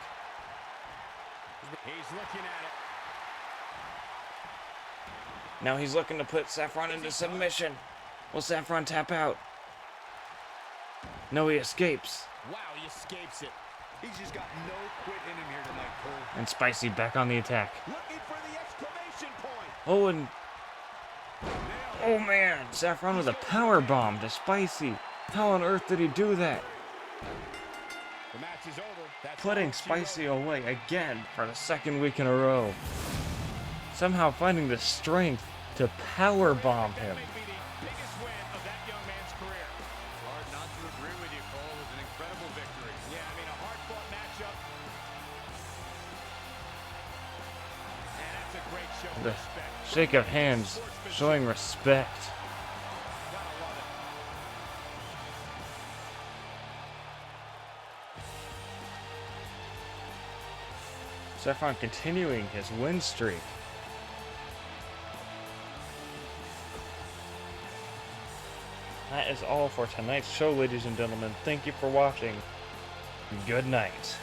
S3: He's looking at it.
S1: Now he's looking to put Saffron into submission. Will Saffron tap out? No, he escapes.
S3: Wow, he escapes it.
S4: He's just got no quit in him here tonight, Cole.
S1: And Spicy back on the attack.
S3: Looking for the exclamation point.
S1: Oh, and oh man, Saffron with a power bomb to Spicy. How on earth did he do that?
S3: The match is over. That's
S1: Putting
S3: all she
S1: Spicy
S3: wrote.
S1: away again for the second week in a row. Somehow finding the strength to power bomb him.
S3: That may be the biggest win of that young man's career.
S4: It's hard not to agree with you, Cole. It was an incredible victory.
S3: Yeah, I mean, a hard-fought matchup. And that's a great show of
S1: The
S3: respect.
S1: shake of hands showing respect.
S3: Gotta love it.
S1: Saffron continuing his win streak. That is all for tonight's show, ladies and gentlemen. Thank you for watching. Good night.